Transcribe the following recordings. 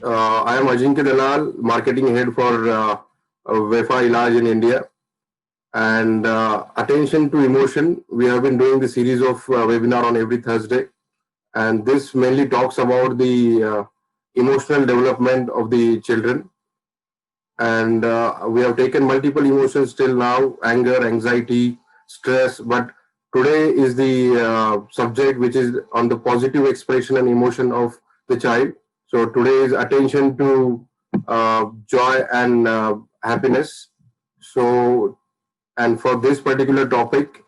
I am Ajinkya Dalal, marketing head for Vefa Ilaj in India. And attention to emotion, we have been doing the series of webinar on every Thursday. And this mainly talks about the emotional development of the children. And we have taken multiple emotions till now: anger, anxiety, stress. But today is the subject which is on the positive expression and emotion of the child. So today is attention to joy and happiness. So, and for this particular topic,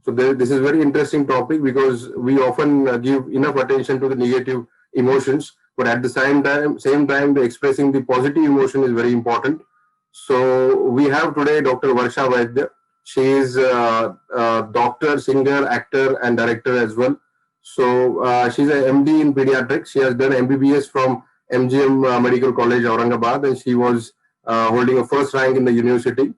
so this is very interesting topic because we often give enough attention to the negative emotions, but at the same time, the expressing the positive emotion is very important. So we have today Dr. Varsha Vaidya. She is a doctor, singer, actor, and director as well. So she's an MD in pediatrics. She has done MBBS from MGM Medical College, Aurangabad, and she was holding a first rank in the university.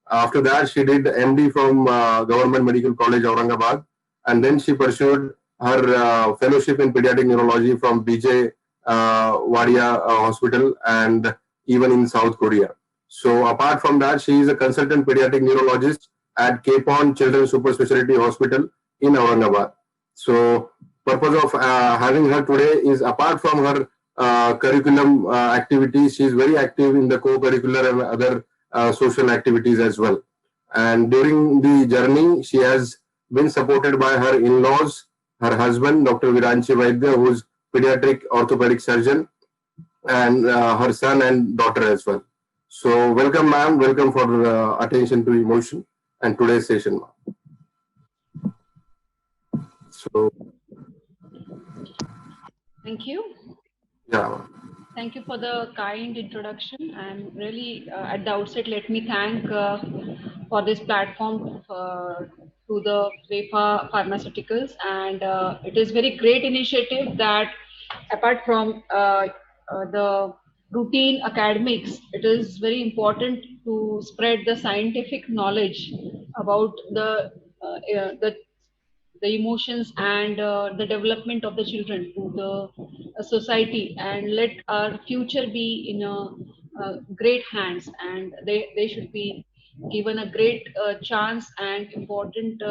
After that, she did MD from Government Medical College, Aurangabad, and then she pursued her fellowship in pediatric neurology from BJ Wadia Hospital and even in South Korea. So apart from that, she is a consultant pediatric neurologist at Capon Children's Super Specialty Hospital in Aurangabad. So purpose of having her today is, apart from her curriculum activities, she is very active in the co-curricular and other social activities as well. And during the journey, she has been supported by her in-laws, her husband, Dr. Viranchi Vaidya, who is pediatric orthopedic surgeon, and her son and daughter as well. So welcome, ma'am. Welcome for attention to emotion and today's session, ma'am. So, thank you. Yeah. Thank you for the kind introduction. And really, at the outset, let me thank for this platform to the Vefa Pharmaceuticals. And it is very great initiative that, apart from the routine academics, it is very important to spread the scientific knowledge about the emotions and the development of the children to the society, and let our future be in great hands, and they should be given a great chance, and important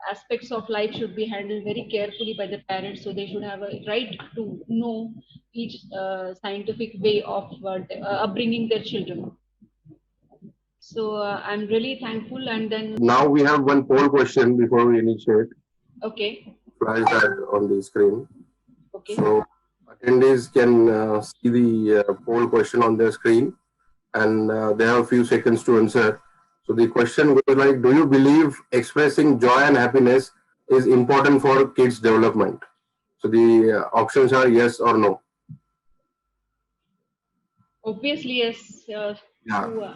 aspects of life should be handled very carefully by the parents, so they should have a right to know each scientific way of upbringing their children. So I'm really thankful. And then Now we have one poll question before we initiate. Okay. Flash that on the screen. Okay. So attendees can see the poll question on their screen, and they have a few seconds to answer. So the question goes like, do you believe expressing joy and happiness is important for kids' development? So the options are yes or no. Obviously, yes. Yeah.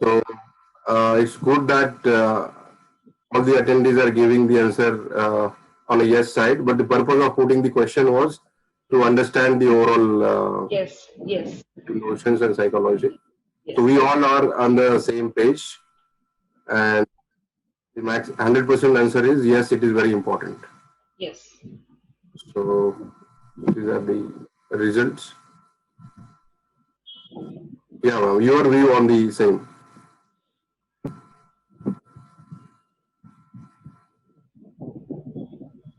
So it's good that all the attendees are giving the answer on a yes side, but the purpose of putting the question was to understand the overall yes, emotions and psychology. Yes. So we all are on the same page, and the max 100% answer is yes, it is very important. Yes. So these are the results. Yeah, ma'am, your view on the same.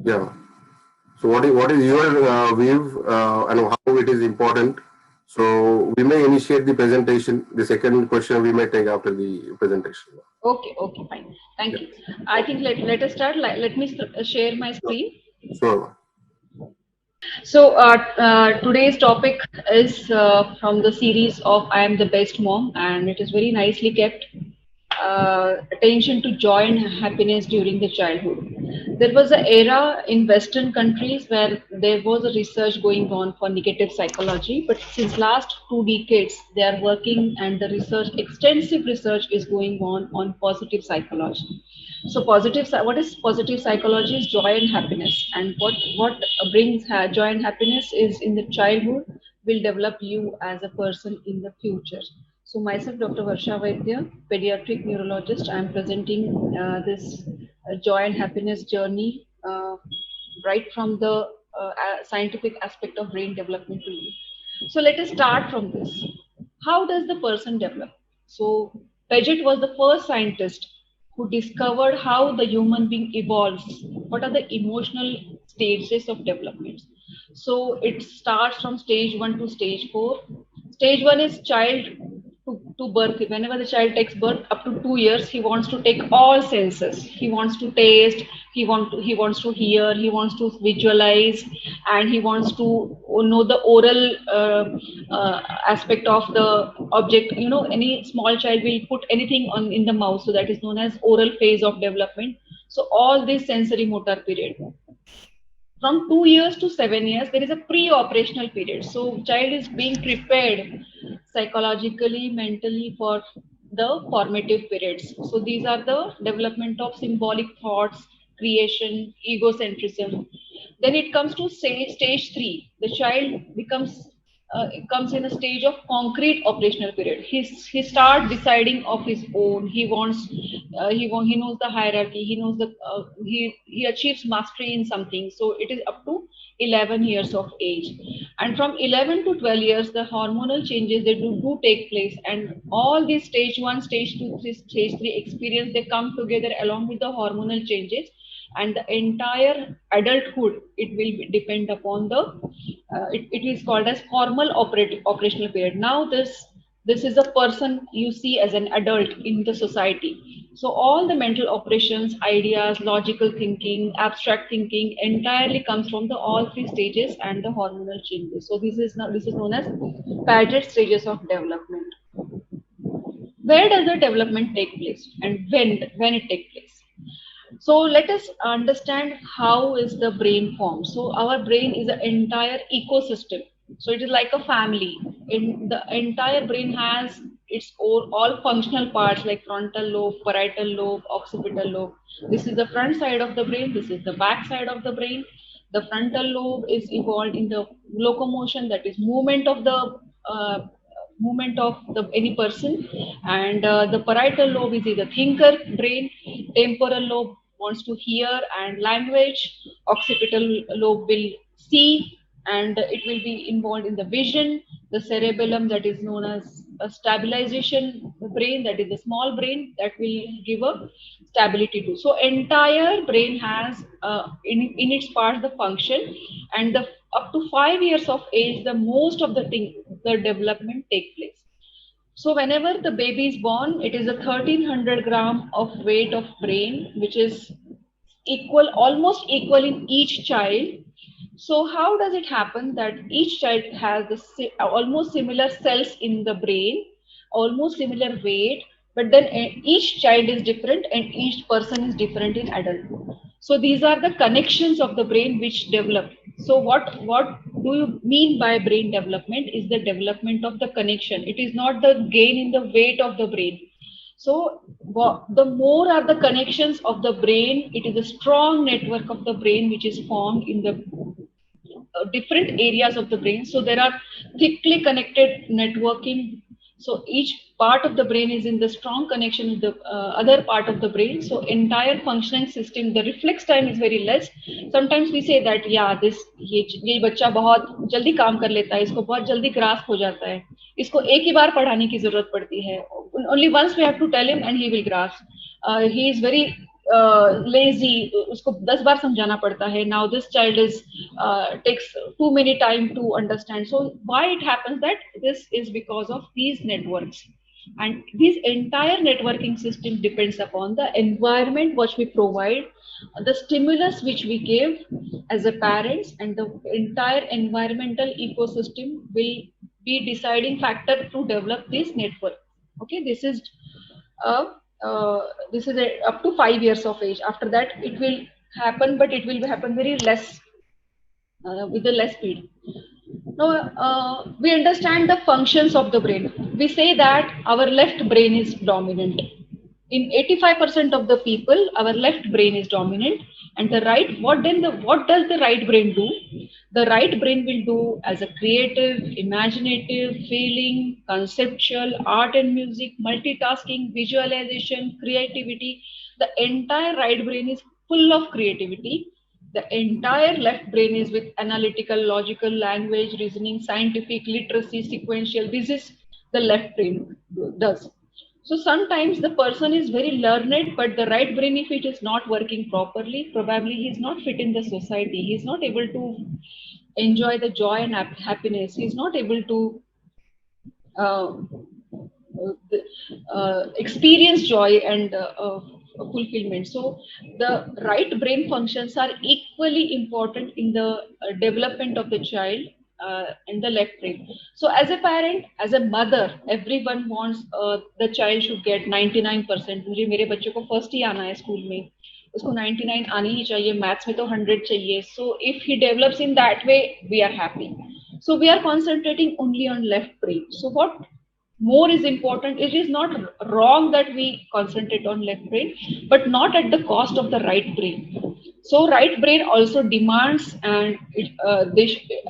Yeah. So what is your view and how it is important? So we may initiate the presentation. The second question we may take after the presentation. Okay, fine. Thank you. I think let us start. Let me share my screen. Sure. So today's topic is from the series of I Am the Best Mom, and it is very nicely kept. Attention to joy and happiness during the childhood. There was an era in Western countries where there was a research going on for negative psychology, but since last 2 decades, they are working, and the research, extensive research, is going on positive psychology. So what is positive psychology? Is joy and happiness, and what brings joy and happiness is in the childhood will develop you as a person in the future. So myself, Dr. Varsha Vaidya, pediatric neurologist, I am presenting this joy and happiness journey right from the scientific aspect of brain development to you. So let us start from this. How does the person develop? So Paget was the first scientist who discovered how the human being evolves. What are the emotional stages of development? So it starts from stage 1 to stage 4. Stage 1 is child to birth. Whenever the child takes birth, up to 2 years, he wants to take all senses. He wants to taste, he wants to hear, he wants to visualize, and he wants to know the oral aspect of the object. Any small child will put anything on in the mouth, so that is known as oral phase of development. So all this sensory motor period. From 2 years to 7 years, there is a pre-operational period. So child is being prepared psychologically, mentally for the formative periods. So these are the development of symbolic thoughts, creation, egocentrism. Then it comes to say stage 3. The child comes in a stage of concrete operational period. He starts deciding of his own. He knows the hierarchy. He knows he achieves mastery in something. So it is up to 11 years of age, and from 11 to 12 years, the hormonal changes they do take place, and all these stage 1, stage 2, stage 3 experience, they come together along with the hormonal changes, and the entire adulthood, it will depend upon it is called as formal operational period. Now this is a person you see as an adult in the society. So all the mental operations, ideas, logical thinking, abstract thinking entirely comes from the all three stages and the hormonal changes. So this is known as Paget stages of development. Where does the development take place, and when it takes place? So let us understand how is the brain formed. So our brain is an entire ecosystem. So it is like a family. In the entire brain has its all functional parts like frontal lobe, parietal lobe, occipital lobe. This is the front side of the brain. This is the back side of the brain. The frontal lobe is involved in the locomotion, that is movement of the any person, and the parietal lobe is either thinker brain, temporal lobe wants to hear and language, occipital lobe will see and it will be involved in the vision, the cerebellum, that is known as a stabilization brain, that is the small brain that will give a stability to. So entire brain has in its part the function, and the up to 5 years of age, the most of the development take place. So whenever the baby is born, it is a 1300 gram of weight of brain, which is almost equal in each child. So how does it happen that each child has almost similar cells in the brain, almost similar weight, but then each child is different and each person is different in adulthood. So these are the connections of the brain which develop. So what do you mean by brain development? Is the development of the connection. It is not the gain in the weight of the brain. So the more are the connections of the brain, it is a strong network of the brain which is formed in the different areas of the brain. So there are thickly connected networking. So each part of the brain is in the strong connection with the other part of the brain. So entire functioning system, the reflex time is very less. Sometimes we say that ये बच्चा बहुत जल्दी काम कर लेता है, इसको बहुत जल्दी ग्रास्प हो जाता है, इसको एक ही बार पढ़ाने की जरूरत पड़ती है. Only once we have to tell him and he will grasp. He is very lazy, उसको 10 बार समझाना पड़ता है. Now this child takes too many time to understand. So why it happens that this is because of these networks, and this entire networking system depends upon the environment which we provide, the stimulus which we give as a parents, and the entire environmental ecosystem will be deciding factor to develop this network. Okay, this is up to 5 years of age. After that it will happen, but it will happen very less, with a less speed. Now we understand the functions of the brain. We say that our left brain is dominant. In 85% of the people, our left brain is dominant, and the right. What does the right brain do? The right brain will do as a creative, imaginative, feeling, conceptual, art and music, multitasking, visualization, creativity. The entire right brain is full of creativity, The entire left brain is with analytical, logical, language, reasoning, scientific, literacy, sequential. This is the left brain does. So sometimes the person is very learned, but the right brain, if it is not working properly, probably he is not fit in the society. He is not able to enjoy the joy and happiness. He is not able to uh, experience joy and fulfillment. So the right brain functions are equally important in the development of the child and the left brain. So as a parent, as a mother, everyone wants the child should get 99%. मुझे मेरे बच्चों को first ही आना है school में, उसको 99 आनी ही चाहिए, मैथ्स में तो 100 चाहिए. So if he develops in that way, we are happy. So we are concentrating only on left brain. So what more is important? It is not wrong that we concentrate on left brain, but not at the cost of the right brain. So right brain also demands and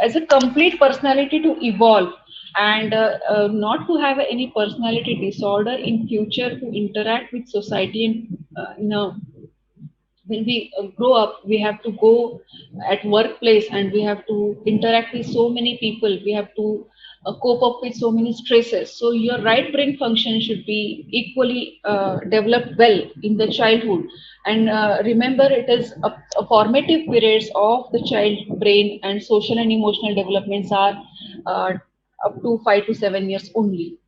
as a complete personality to evolve, and not to have any personality disorder in future, to interact with society and when we grow up, we have to go at workplace and we have to interact with so many people. We have to cope up with so many stresses. So your right brain function should be equally developed well in the childhood. And remember, it is a formative periods of the child brain, and social and emotional developments are up to 5 to 7 years only.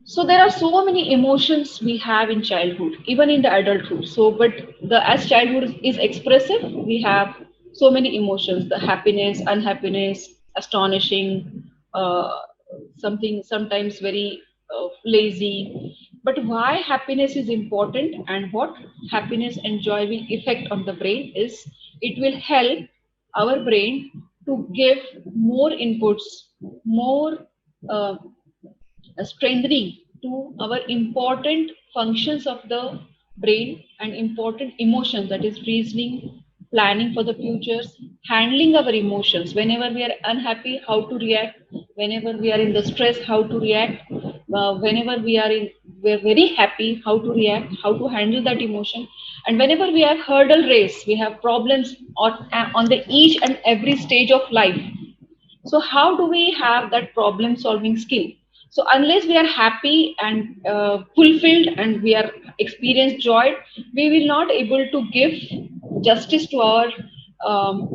So there are so many emotions we have in childhood, even in the adulthood. So, but as childhood is expressive, we have so many emotions: the happiness, unhappiness, astonishing, something sometimes very lazy. But why happiness is important and what happiness and joy will affect on the brain is, it will help our brain to give more inputs, more strengthening to our important functions of the brain and important emotions, that is reasoning, planning for the futures, handling our emotions. Whenever we are unhappy, how to react. Whenever we are in the stress, how to react. Whenever we're very happy, how to react, how to handle that emotion. And whenever we have hurdle race, we have problems on the each and every stage of life. So how do we have that problem solving skill? So unless we are happy and fulfilled and we are experience joy, we will not able to give justice to our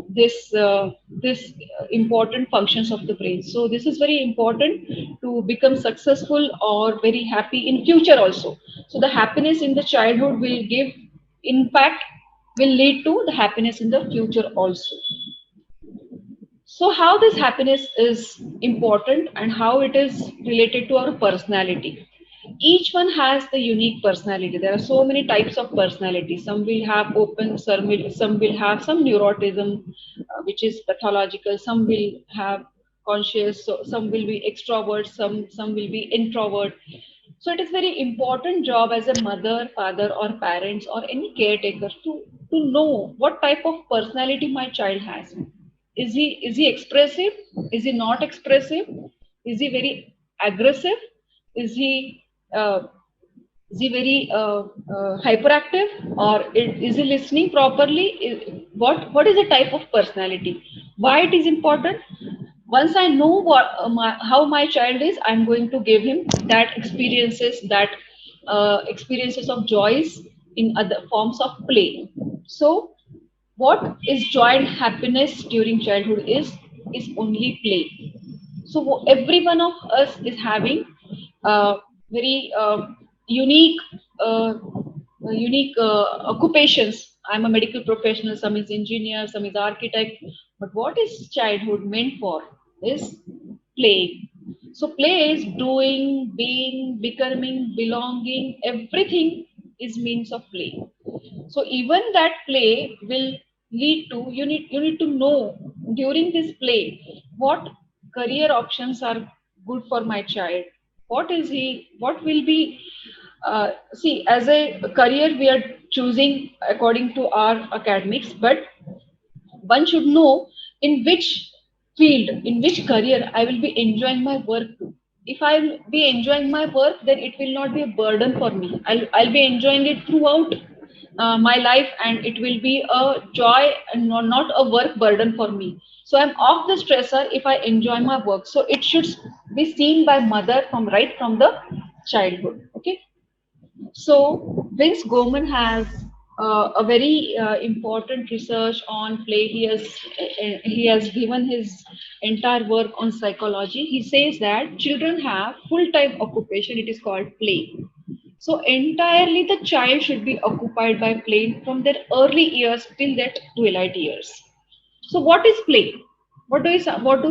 this important functions of the brain. So this is very important to become successful or very happy in future also. So the happiness in the childhood will give impact, will lead to the happiness in the future also. So how this happiness is important and how it is related to our personality. Each one has the unique personality. There are so many types of personality. Some will have open, some will have some neuroticism, which is pathological. Some will have conscious, so some will be extrovert, some will be introvert. So it is very important job as a mother, father, or parents or any caretaker to know what type of personality my child has. Is he expressive? Is he not expressive? Is he very aggressive? Is he uh, very hyperactive, or is he listening properly? What is the type of personality? Why it is important? Once I know how my child is, I'm going to give him that experiences of joys in other forms of play. So what is joy and happiness during childhood is only play. So every one of us is having very unique occupations. I'm a medical professional, some is engineer, some is architect. But what is childhood meant for is play. So play is doing, being, becoming, belonging. Everything is means of play. So even that play will lead to, you need to know during this play what career options are good for my child. What will be, see, as a career we are choosing according to our academics, but one should know in which field, in which career I will be enjoying my work to. If I'll be enjoying my work, then it will not be a burden for me. I'll be enjoying it throughout my life, and it will be a joy and not a work burden for me. So I'm off the stressor if I enjoy my work. So it should be seen by mother from right from the childhood. Okay. So Vince Goman has a very important research on play. He has given his entire work on psychology. He says that children have full-time occupation. It is called play. So entirely the child should be occupied by play from their early years till their twilight years. So what is play? What do you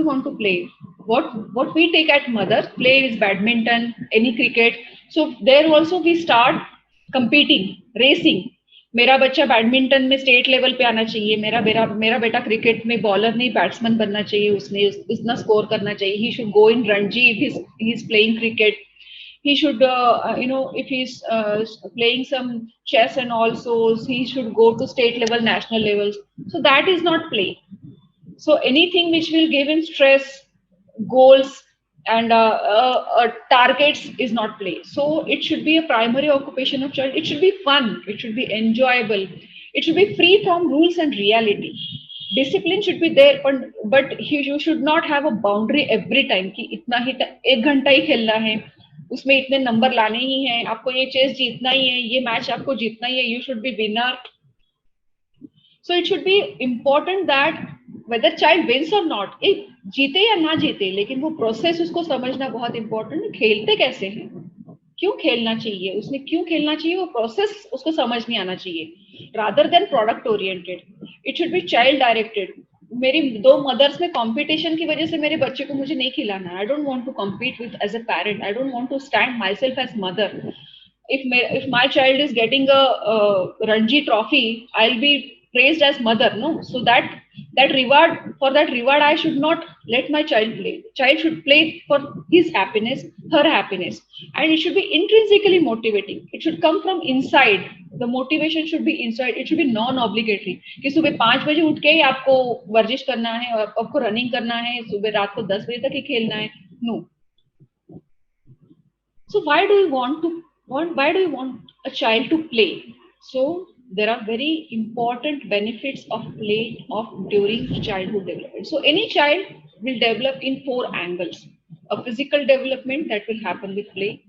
want to play? What we take at mother play is badminton, any cricket. So there also we start competing, racing. मेरा बच्चा badminton में state level पे आना चाहिए, मेरा बेटा cricket में bowler नहीं बैट्समैन बनना चाहिए, उसने इतना स्कोर करना चाहिए. He should go in Ranji if he's playing cricket. He should if he's playing some chess and also he should go to state level, national levels. So that is not play. So anything which will give him stress, goals, and targets is not play. So it should be a primary occupation of child. It should be fun, it should be enjoyable, it should be free from rules and reality. Discipline should be there, but you should not have a boundary every time कि इतना ही 1 घंटा ही खेलना है, उसमें इतने number लाने ही हैं, आपको ये चेस जीतना ही है, ये मैच आपको जीतना ही है, you should be winner. So it should be important that whether child wins or not, एक जीते या ना जीते, लेकिन वो प्रोसेस उसको समझना बहुत इंपॉर्टेंट है. खेलते कैसे हैं, क्यों खेलना चाहिए, उसने क्यों खेलना चाहिए, वो प्रोसेस उसको समझ नहीं आना चाहिए. Rather than product oriented, it should be child directed. मेरी 2 मदर्स में कंपटीशन की वजह से मेरे बच्चे को मुझे नहीं खिलाना. I don't want to compete with as a parent. I don't want to stand myself as mother. If my child is getting a Ranji trophy, I'll be praised as mother. No, so that reward I should not let my child play. The child should play for his happiness, her happiness, and it should be intrinsically motivating. It should come from inside. The motivation should be inside. It should be non-obligatory. कि सुबह 5 बजे उठ के ही आपको वर्जिश करना है और आपको रनिंग करना है, सुबह रात को 10 बजे तक ही खेलना है. No. So why do you want a child to play? So there are very important benefits of play during childhood development. So any child will develop in 4 angles. A physical development that will happen with play,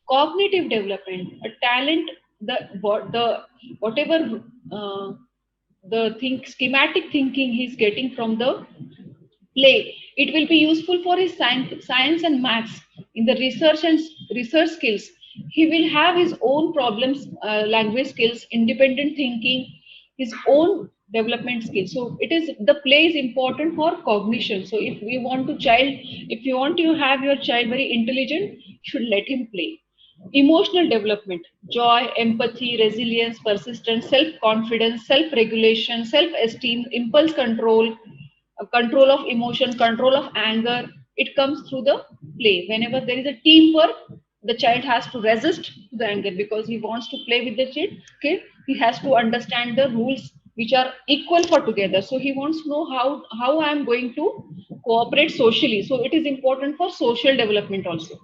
cognitive development, a talent, whatever schematic thinking he's getting from the play, it will be useful for his science and maths. In the research skills, he will have his own problems, language skills, independent thinking, his own development skills. So the play is important for cognition. So if you want to have your child very intelligent, you should let him play. Emotional development, joy, empathy, resilience, persistence, self-confidence, self-regulation, self-esteem, impulse control, control of emotion, control of anger, it comes through the play. Whenever there is a teamwork, the child has to resist the anger because he wants to play with the kid. He has to understand the rules which are equal for together. So he wants to know how I am going to cooperate socially. So it is important for social development also.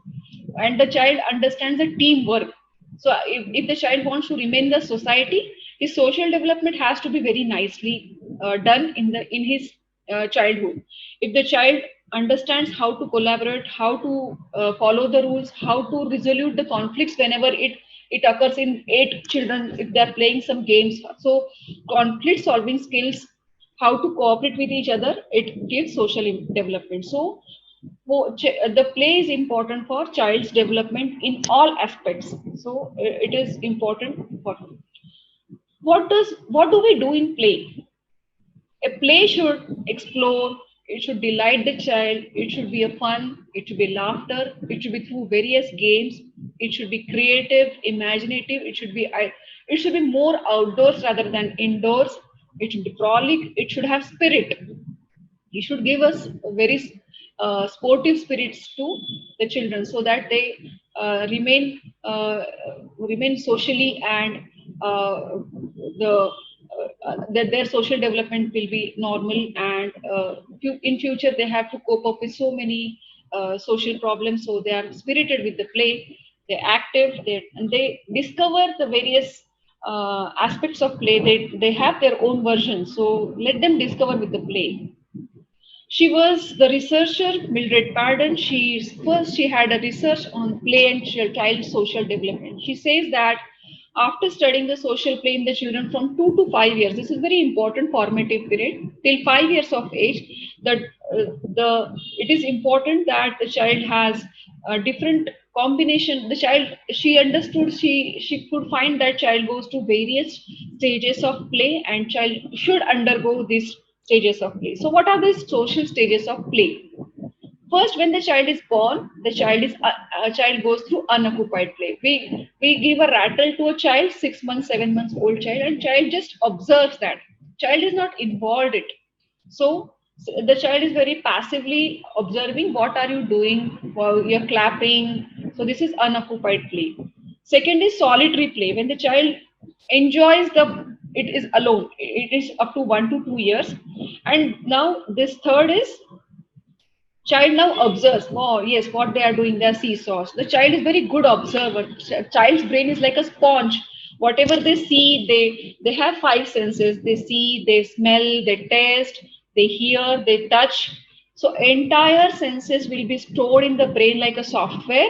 And the child understands the teamwork. So if the child wants to remain in the society, his social development has to be very nicely done in his childhood. If the child understands how to collaborate, how to follow the rules, how to resolve the conflicts whenever it occurs in 8 children if they are playing some games. So conflict solving skills, how to cooperate with each other, it gives social development. So the play is important for child's development in all aspects. So it is important for what do we do in play? A play should explore, it should delight the child, it should be a fun, it should be laughter, it should be through various games, it should be creative, imaginative, it should be more outdoors rather than indoors, it should be frolic, it should have spirit. It should give us very sportive spirits to the children so that they remain socially and that their social development will be normal, and in future they have to cope up with so many social problems. So they are spirited with the play, they're active, and they discover the various aspects of play. They have their own version. So let them discover with the play. She was the researcher, Mildred Pardon. She had a research on play and child social development. She says that after studying the social play in the children from 2 to 5 years, this is very important formative period till 5 years of age. That it is important that the child has a different combination. The child, she understood, she could find that child goes to various stages of play and child should undergo these stages of play. So what are the social stages of play? First, when the child is born, the child is a child goes through unoccupied play. We give a rattle to a child, 6 months, 7 months old child, and child just observes that. Child is not involved it. So the child is very passively observing. What are you doing? Well, you're clapping. So this is unoccupied play. Second is solitary play. When the child enjoys it is alone. It is up to 1 to 2 years. And now this third is child now observes. Oh yes, what they are doing, they are seesaws. The child is very good observer. Child's brain is like a sponge. Whatever they see, they have five senses. They see, they smell, they taste, they hear, they touch. So entire senses will be stored in the brain like a software,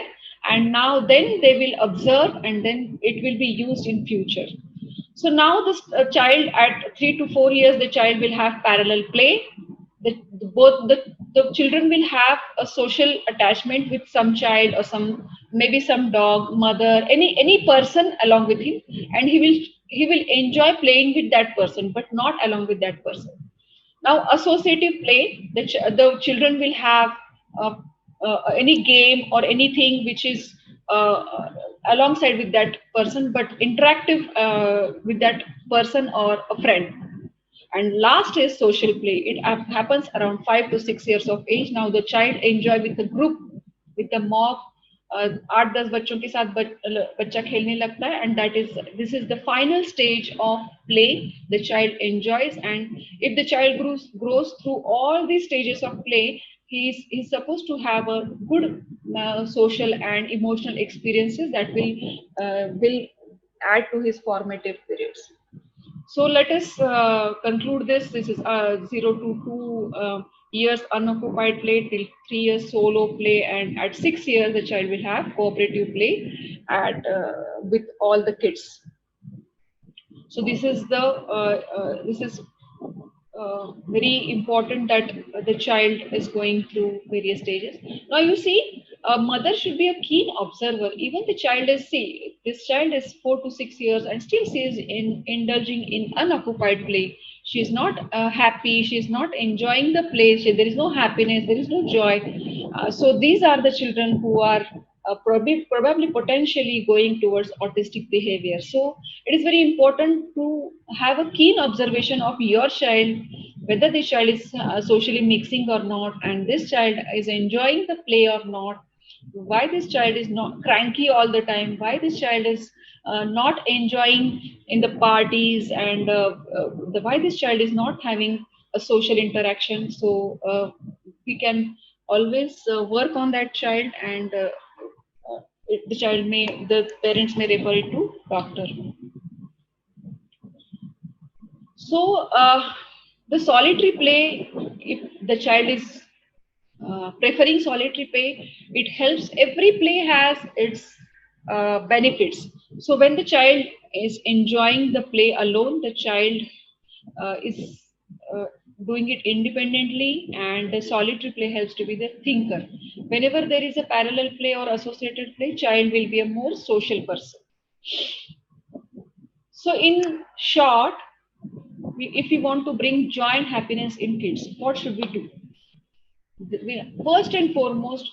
and now then they will observe and then it will be used in future. So now this child at 3 to 4 years, the child will have parallel play. Both the children will have a social attachment with some child or some, maybe some dog, mother, any person along with him, and he will enjoy playing with that person, but not along with that person. Now, associative play, the children will have uh, any game or anything which is alongside with that person, but interactive with that person or a friend. And last is social play. It happens around 5 to 6 years of age. Now the child enjoy with the group, with the mob. 8-10 बच्चों के साथ बच्चा खेलने लगता है, and this is the final stage of play. The child enjoys, and if the child grows through all these stages of play, he's supposed to have a good social and emotional experiences that will add to his formative periods. So let us conclude this. This is 0 to 2 years unoccupied play, till 3 years solo play, and at 6 years the child will have cooperative play with all the kids. So this is very important that the child is going through various stages. Now you see, a mother should be a keen observer. Even the child is, see, this child is 4 to 6 years and still she is indulging in unoccupied play. She is not happy. She is not enjoying the play. There is no happiness. There is no joy. So these are the children who are probably potentially going towards autistic behavior. So it is very important to have a keen observation of your child, whether this child is socially mixing or not, and this child is enjoying the play or not, why this child is not cranky all the time, why this child is not enjoying in the parties, and why this child is not having a social interaction. So we can always work on that child, and the parents may refer it to doctor. So the solitary play, if the child is preferring solitary play, it helps. Every play has its benefits. So when the child is enjoying the play alone, the child is doing it independently, and the solitary play helps to be the thinker. Whenever there is a parallel play or associated play, child will be a more social person. So in short, if we want to bring joy and happiness in kids, what should we do? First and foremost,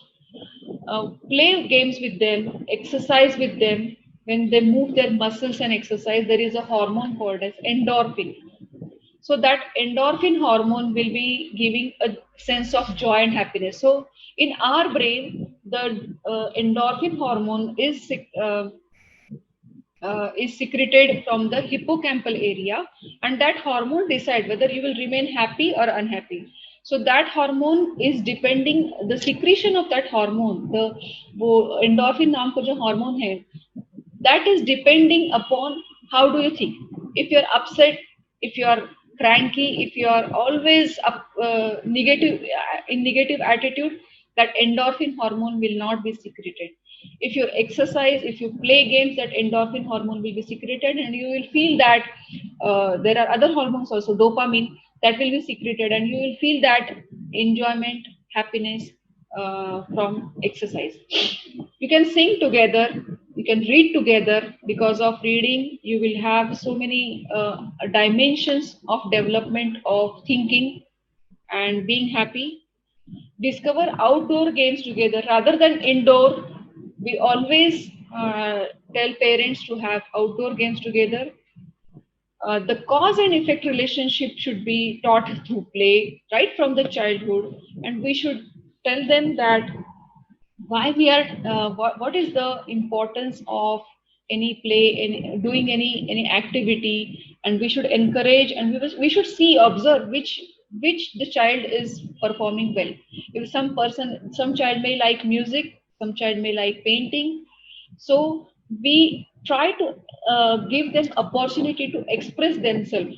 play games with them, exercise with them. When they move their muscles and exercise, there is a hormone called as endorphin. So that endorphin hormone will be giving a sense of joy and happiness. So in our brain, the endorphin hormone is secreted from the hippocampal area, and that hormone decides whether you will remain happy or unhappy. So that hormone is depending, the secretion of that hormone, the endorphin नाम को जो hormone है, that is depending upon How do you think? If you're upset, if you're cranky, if you are always negative in negative attitude, that endorphin hormone will not be secreted. If you exercise, if you play games, that endorphin hormone will be secreted, and you will feel that there are other hormones also, dopamine, that will be secreted, and you will feel that enjoyment, happiness from exercise. You can sing together, you can read together. Because of reading, you will have so many dimensions of development of thinking and being happy. Discover outdoor games together rather than indoor. We always tell parents to have outdoor games together. The cause and effect relationship should be taught through play right from the childhood, and we should tell them that why we are what is the importance of any play, doing any activity, and we should encourage, and we should see, observe which the child is performing well. If some child may like music, some child may like painting, so we try to give them opportunity to express themselves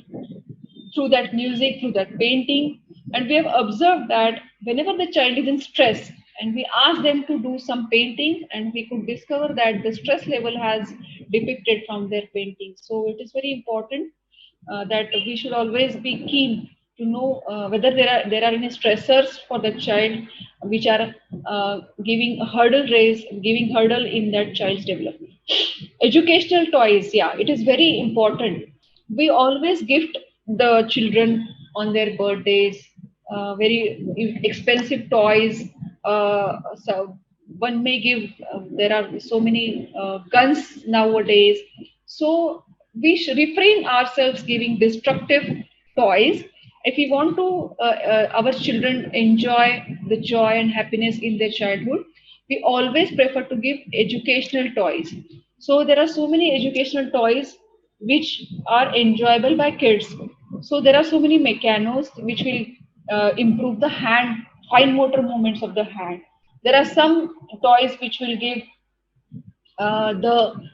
through that music, through that painting. And we have observed that whenever the child is in stress and we ask them to do some painting, and we could discover that the stress level has depicted from their painting. So it is very important that we should always be keen to know whether there are any stressors for the child which are giving hurdle in that child's development. Educational toys, yeah, it is very important. We always gift the children on their birthdays very expensive toys. So one may give, there are so many guns nowadays. So we should refrain ourselves giving destructive toys. If we want to our children enjoy the joy and happiness in their childhood, we always prefer to give educational toys. So there are so many educational toys which are enjoyable by kids. So there are so many mechanos which will improve the hand, fine motor movements of the hand. There are some toys which will give the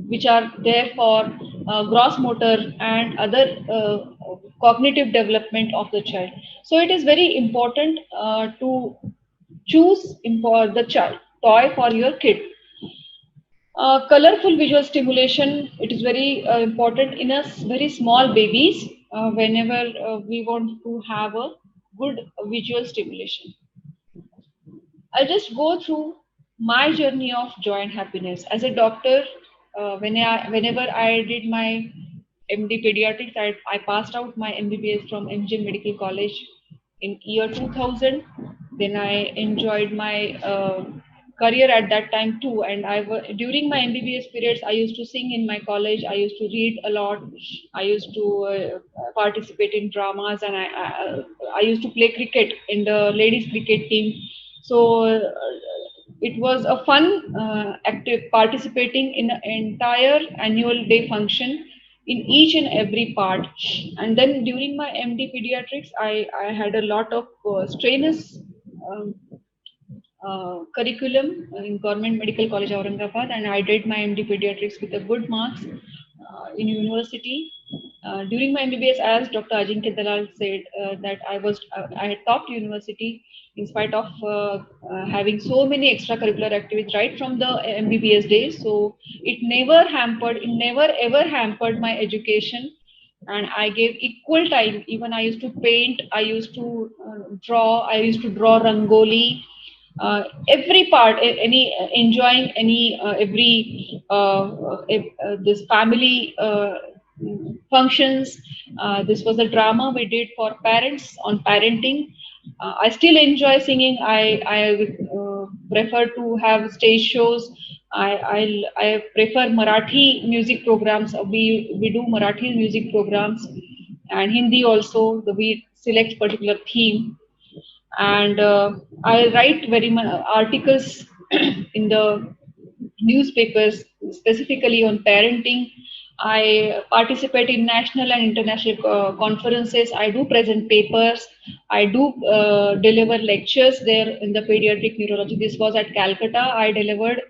which are there for gross motor and other cognitive development of the child. So it is very important to choose for the child toy for your kid. Colorful visual stimulation, it is very important in a very small babies whenever we want to have a good visual stimulation. I'll just go through my journey of joy and happiness. As a doctor, whenever I did my MD pediatrics, I passed out my MBBS from MG Medical College in year 2000. Then I enjoyed my career at that time too. And during my MBBS periods, I used to sing in my college. I used to read a lot. I used to participate in dramas, and I used to play cricket in the ladies cricket team. So it was a fun active participating in an entire annual day function in each and every part. And then during my MD pediatrics, I had a lot of strenuous um, curriculum in Government Medical College Aurangabad, and I did my MD pediatrics with a good marks in university. During my MBBS, as Dr. Ajinkya Dalal said, that I had topped university in spite of having so many extracurricular activities right from the MBBS days. So it never ever hampered my education, and I gave equal time. Even I used to paint, I used to I used to draw rangoli. Every part, any enjoying any every this family functions. This was a drama we did for parents on parenting. I still enjoy singing. I prefer to have stage shows. I prefer Marathi music programs. We do Marathi music programs, and Hindi also. We select particular theme, and I write very much articles in the newspapers specifically on parenting. I participate in national and international conferences. I do present papers. I do deliver lectures there in the pediatric neurology. This was at Calcutta. I delivered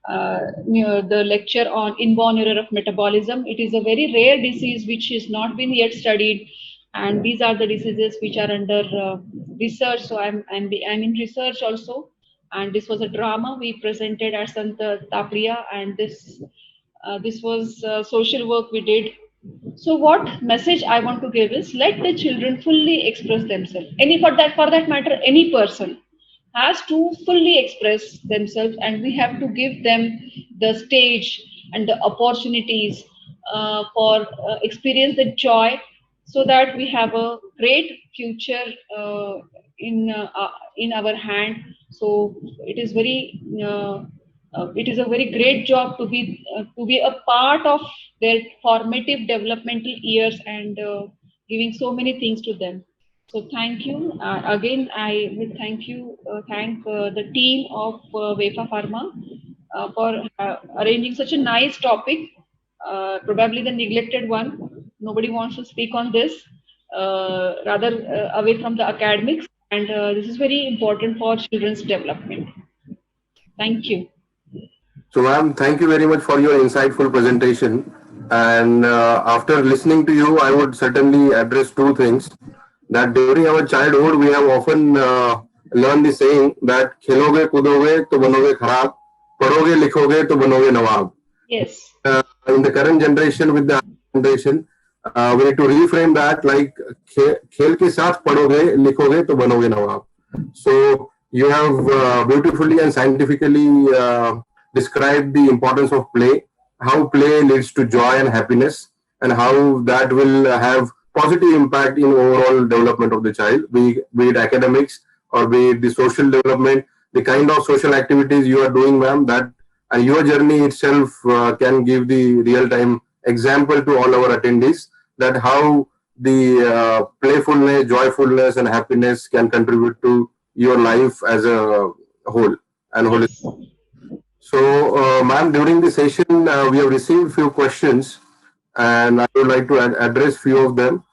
the lecture on inborn error of metabolism. It is a very rare disease which has not been yet studied, and these are the diseases which are under research. So I'm in research also, and this was a drama we presented at Santa Tapriya, and this was social work we did. So what message I want to give is let the children fully express themselves. Any for that matter, any person has to fully express themselves, and we have to give them the stage and the opportunities for experience the joy, so that we have a great future in our hand. So it is a very great job to be a part of their formative developmental years, and giving so many things to them. So thank you. Again, I will thank the team of Vefa Pharma for arranging such a nice topic, probably the neglected one. Nobody wants to speak on this, rather away from the academics. And this is very important for children's development. Thank you. So, ma'am, thank you very much for your insightful presentation. And after listening to you, I would certainly address two things. That during our childhood, we have often learned the saying that खेलोगे कूदोगे तो बनोगे खराब, पढ़ोगे लिखोगे तो बनोगे नवाब. Yes. In the current generation, with the generation, we need to reframe that like खेल के साथ पढ़ोगे लिखोगे तो बनोगे नवाब. So you have beautifully and scientifically described the importance of play, how play leads to joy and happiness, and how that will have positive impact in overall development of the child, be it academics or be it the social development, the kind of social activities you are doing, ma'am, that and your journey itself can give the real-time example to all our attendees that how the playfulness, joyfulness, and happiness can contribute to your life as a whole and holistic. So, ma'am, during the session, we have received few questions, and I would like to address few of them.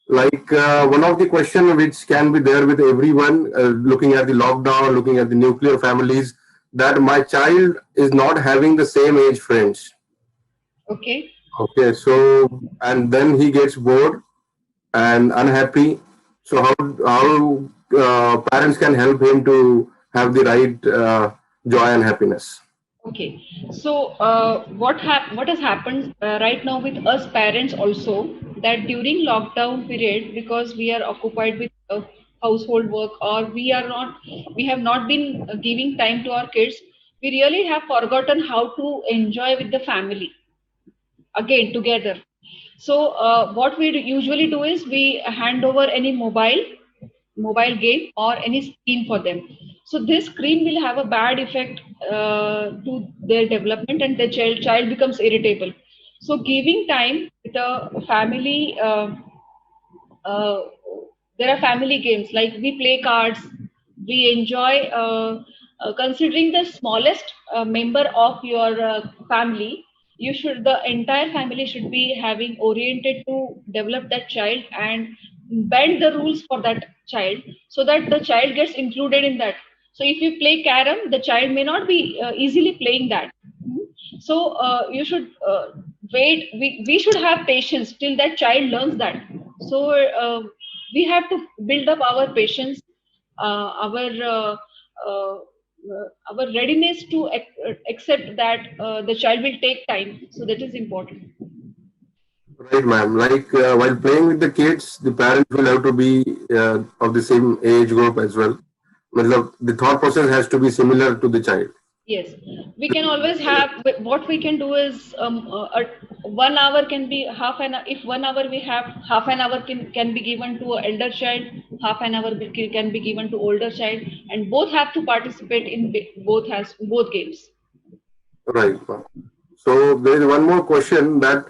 Like one of the question which can be there with everyone, looking at the lockdown, looking at the nuclear families, that my child is not having the same age friends. Okay. Okay, so and then he gets bored and unhappy. So how parents can help him to have the right joy and happiness? Okay, so what has happened right now with us parents also, that during lockdown period, because we are occupied with household work, or we have not been giving time to our kids, we really have forgotten how to enjoy with the family again together. So what we usually do is we hand over any mobile game or any screen for them. So this screen will have a bad effect to their development, and the child becomes irritable. So giving time with a family, uh, there are family games like we play cards, we enjoy considering the smallest member of your family. The entire family should be having oriented to develop that child and bend the rules for that child, so that the child gets included in that. So if you play carom, the child may not be easily playing that. So you should wait. We should have patience till that child learns that. So we have to build up our patience, uh, our readiness to accept that the child will take time. So that is important. Right, ma'am. Like while playing with the kids, the parents will have to be of the same age group as well. Matlab, the thought process has to be similar to the child. Yes, we can always have. But what we can do is 1 hour can be half an hour. If 1 hour we have, half an hour can be given to an elder child, half an hour can be given to older child, and both have to participate in both games. Right, ma'am. So there is one more question that,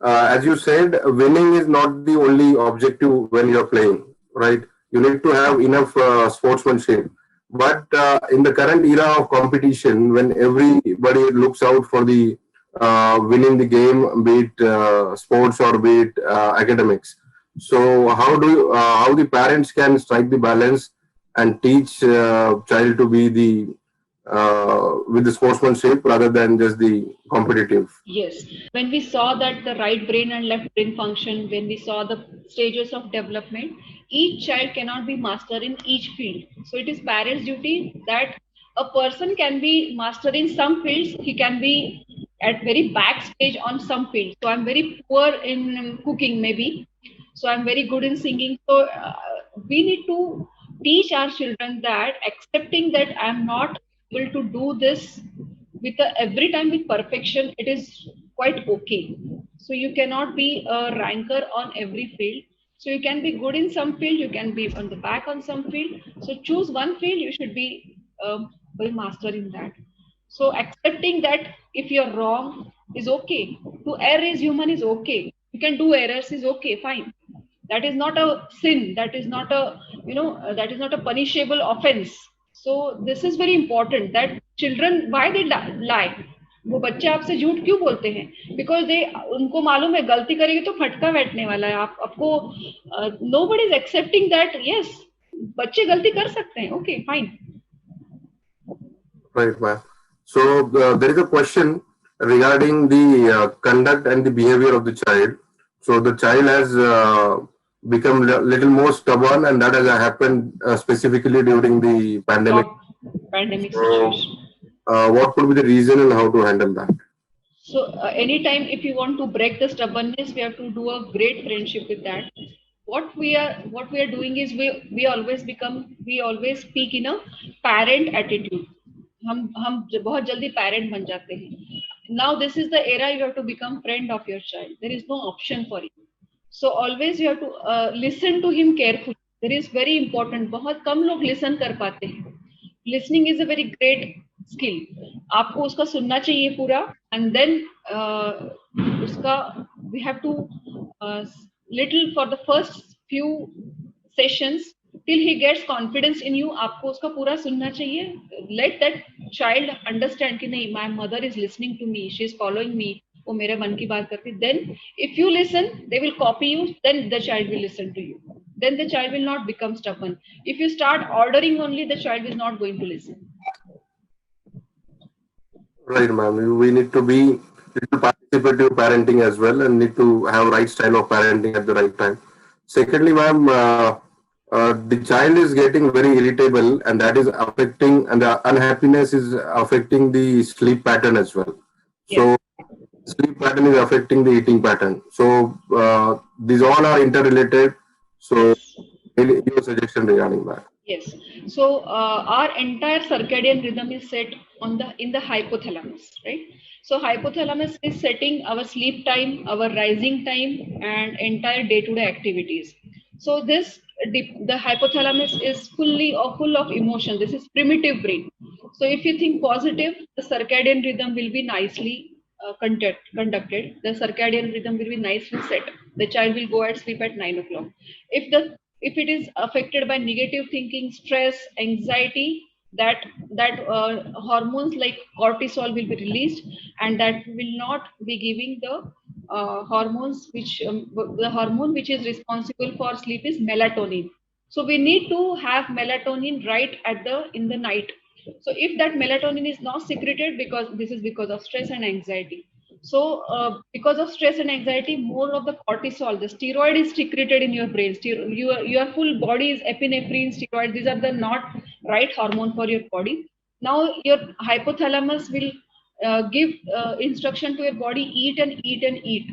as you said, winning is not the only objective when you're playing, right? You need to have enough sportsmanship. But in the current era of competition, when everybody looks out for the winning the game, be it sports or be it academics. So how the parents can strike the balance and teach child to be the with the sportsmanship rather than just the competitive. Yes, when we saw that the right brain and left brain function, when we saw the stages of development, each child cannot be master in each field. So it is parents' duty that a person can be master in some fields, he can be at very back stage on some fields. So I'm very poor in cooking maybe, so I'm very good in singing. So we need to teach our children that accepting that I'm not able to do this with every time with perfection, it is quite okay. So you cannot be a ranker on every field. So you can be good in some field, you can be on the back on some field. So choose one field, you should be very master in that. So accepting that if you're wrong is okay. To err is human is okay. You can do errors is okay, fine. That is not a sin. That is not a that is not a punishable offense. So this is very important that children why they lie. वो बच्चे आपसे झूठ क्यों बोलते हैं because they उनको मालूम है गलती करेंगे तो फटका बैठने वाला है आपको nobody is accepting that yes बच्चे गलती कर सकते हैं okay fine. Right, ma'am. So there is a question regarding the conduct and the behavior of the child. So the child has become a little more stubborn, and that has happened specifically during the pandemic. Pandemic So, situation. what could be the reason and how to handle that? So anytime if you want to break the stubbornness, we have to do a great friendship with that. What we are doing is we always speak in a parent attitude. हम बहुत जल्दी parent बन जाते हैं. Now this is the era you have to become friend of your child. There is no option for you. So always you have to listen to him carefully. That is very important. बहुत कम लोग listen कर पाते हैं. Listening is a very great skill. आपको उसका सुनना चाहिए पूरा and then उसका we have to little for the first few sessions till he gets confidence in you आपको उसका पूरा सुनना चाहिए. Let that child understand कि नहीं my mother is listening to me, she is following me, वो मेरे मन की बात करती. Then if you listen they will copy you, then the child will listen to you. Then the child will not become stubborn. If you start ordering only, the child is not going to listen. Right, ma'am. We need to be little participative parenting as well, and need to have right style of parenting at the right time. Secondly, ma'am, the child is getting very irritable, and that is affecting, and the unhappiness is affecting the sleep pattern as well. So, sleep pattern is affecting the eating pattern. So, these all are interrelated. So, your suggestion regarding that? Yes. So our entire circadian rhythm is set on in the hypothalamus, right? So hypothalamus is setting our sleep time, our rising time, and entire day-to-day activities. So the hypothalamus is full of emotion. This is primitive brain. So if you think positive, the circadian rhythm will be nicely conducted. The circadian rhythm will be nicely set. The child will go and sleep at 9 o'clock. If it is affected by negative thinking, stress, anxiety, that hormones like cortisol will be released, and that will not be giving the hormones which the hormone which is responsible for sleep is melatonin. So we need to have melatonin right in the night. So if that melatonin is not secreted because of stress and anxiety. So because of stress and anxiety, more of the cortisol, the steroid is secreted in your brain. Your full body is epinephrine, steroid. These are the not right hormone for your body. Now your hypothalamus will give instruction to your body, eat and eat and eat.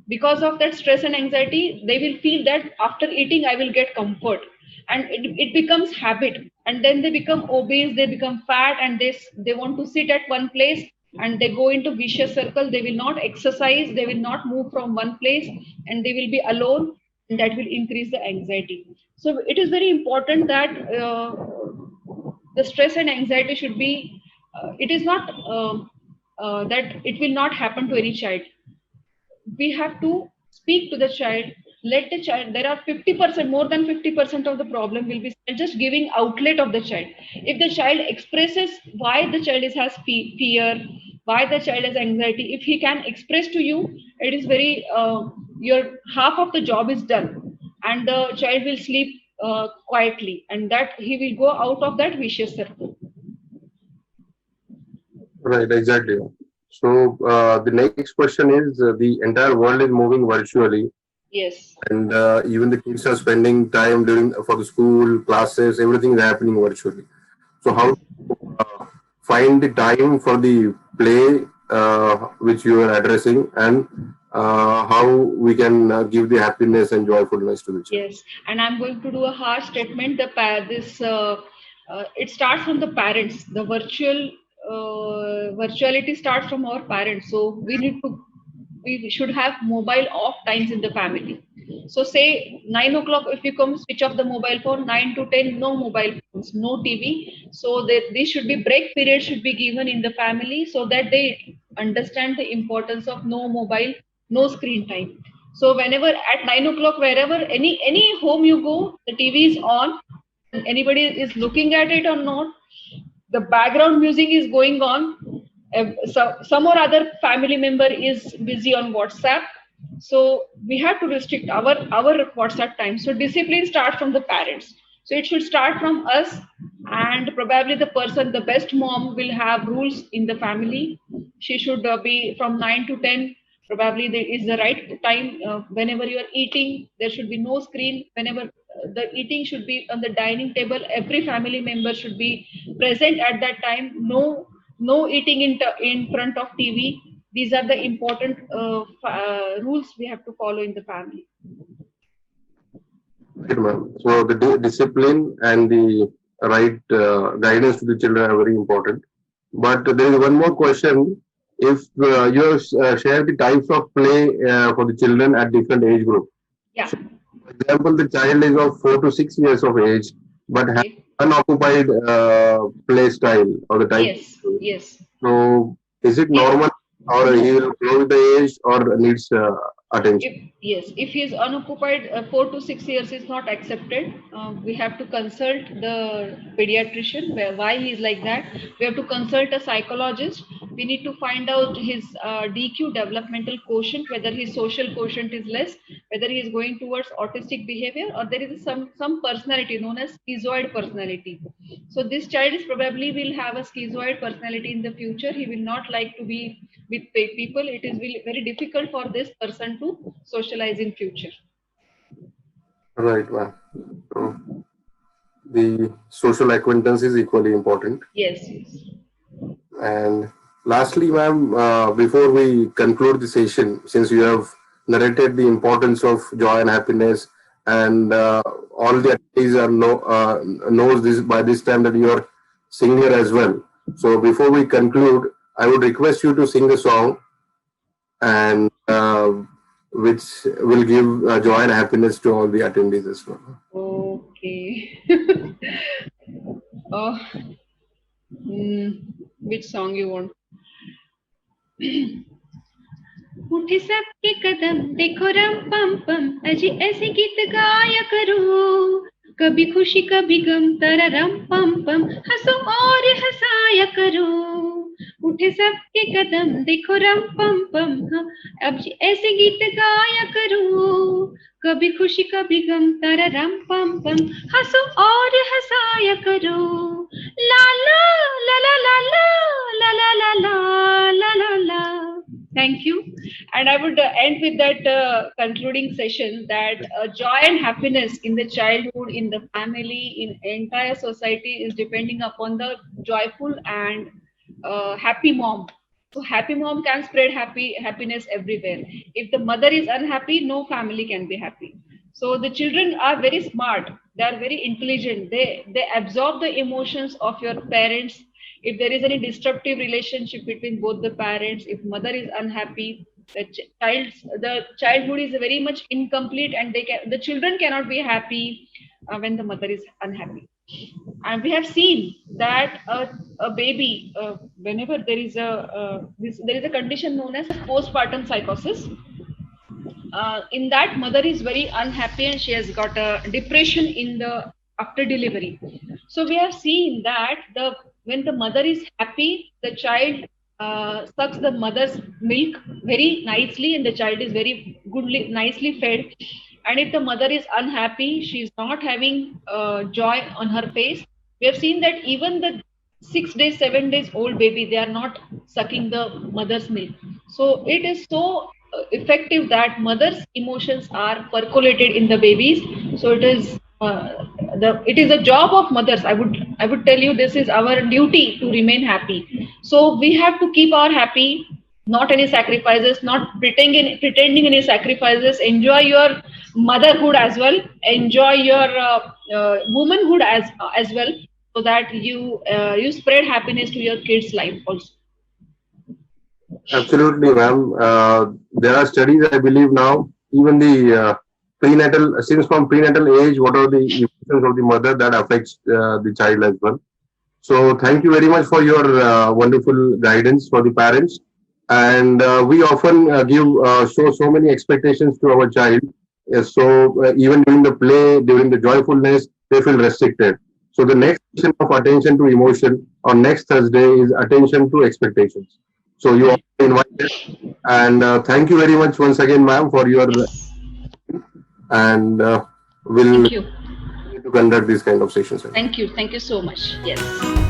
Because of that stress and anxiety, they will feel that after eating, I will get comfort. And it becomes habit. And then they become obese, they become fat, and they want to sit at one place, and they go into vicious circle. They will not exercise, they will not move from one place, and they will be alone, and that will increase the anxiety. So it is very important that the stress and anxiety should be it is not that it will not happen to any child. We have to speak to the child, let the child, there are 50%, more than 50% of the problem will be just giving outlet of the child. If the child expresses why the child has fear, why the child has anxiety, if he can express to you, it is very your half of the job is done, and the child will sleep quietly, and that he will go out of that vicious circle. Right, exactly. So the next question is the entire world is moving virtually, Yes. and even the kids are spending time during for the school classes. Everything is happening virtually. So how find the time for the play which you are addressing, and how we can give the happiness and joyfulness to the child. Yes, and I'm going to do a harsh statement. It starts from the parents. The virtuality starts from our parents. So we should have mobile off times in the family. So say 9 o'clock, if you come, switch off the mobile phone. 9 to 10, no mobile phones, no TV. So that this should be break period should be given in the family so that they understand the importance of no mobile, no screen time. So whenever at 9 o'clock, wherever any home you go, the TV is on. Anybody is looking at it or not, the background music is going on. So some or other family member is busy on WhatsApp. So we have to restrict our WhatsApp time. So discipline starts from the parents. So it should start from us, and probably the best mom will have rules in the family. She should be from 9 to 10. Probably there is the right time. Whenever you are eating, there should be no screen. Whenever the eating should be on the dining table, every family member should be present at that time. No eating in front of TV. These are the important rules we have to follow in the family. Right, ma'am. So the discipline and the right guidance to the children are very important. But there is one more question. If you have shared the types of play for the children at different age group. Yeah. So, for example, the child is of 4 to 6 years of age, but has Okay. unoccupied play style or the type. Yes. Yes. So, is it If normal, or he will grow with the age, or needs attention? if he is unoccupied, 4 to 6 years is not accepted. We have to consult the pediatrician why he is like that. We have to consult a psychologist. We need to find out his DQ, developmental quotient, whether his social quotient is less, whether he is going towards autistic behavior, or there is some personality known as schizoid personality. So this child is probably will have a schizoid personality in the future. He will not like to be with people. It is really very difficult for this person to socialize in future. Right, ma'am. So, the social acquaintance is equally important. Yes, yes. And lastly, ma'am, before we conclude the session, since you have narrated the importance of joy and happiness, and all the attendees are knows this by this time that you are singer as well. So before we conclude, I would request you to sing a song, and which will give joy and happiness to all the attendees as well. Okay. Oh, which song you want? उठे सबके कदम देखो रम पम पम, अजी ऐसे गीत गाया करो, कभी खुशी कभी गम तारा रम पम पम, हंसो और हंसाया करो। उठे सबके कदम देखो रम पम पम, अब ऐसे गीत गाया करो, कभी खुशी कभी गम तारा रम पम पम, हंसो और हंसाया करो। ला ला ला ला ला ला ला ला ला ला ला ला। Thank you. And I would end with that concluding session that joy and happiness in the childhood, in the family, in entire society is depending upon the joyful and happy mom. So happy mom can spread happiness everywhere. If the mother is unhappy, no family can be happy. So the children are very smart. They are very intelligent. They absorb the emotions of your parents. If there is any disruptive relationship between both the parents, if mother is unhappy, the childhood is very much incomplete, and the children cannot be happy when the mother is unhappy. And we have seen that a baby, whenever there is a condition known as postpartum psychosis. In that, mother is very unhappy and she has got a depression in the after delivery. So we have seen that when the mother is happy, the child sucks the mother's milk very nicely, and the child is very goodly, nicely fed. And if the mother is unhappy, she is not having joy on her face. We have seen that even the 6 days, 7 days old baby, they are not sucking the mother's milk. So it is so effective that mother's emotions are percolated in the babies. So it is it is a job of mothers. I would tell you, this is our duty to remain happy. So we have to keep our happy, not any sacrifices, not pretending any sacrifices. Enjoy your motherhood as well. Enjoy your womanhood as well, so that you spread happiness to your kids' life also. Absolutely, ma'am. There are studies, I believe now, even the prenatal, since from prenatal age, what are the emotions of the mother that affects the child as well. So thank you very much for your wonderful guidance for the parents. And we often show so many expectations to our child. So even during the play, during the joyfulness, they feel restricted. So the next session of attention to emotion on next Thursday is attention to expectations. So you are invited, and thank you very much once again, ma'am, for your and we'll Thank you. to conduct these kind of sessions. Thank you. Thank you so much. Yes.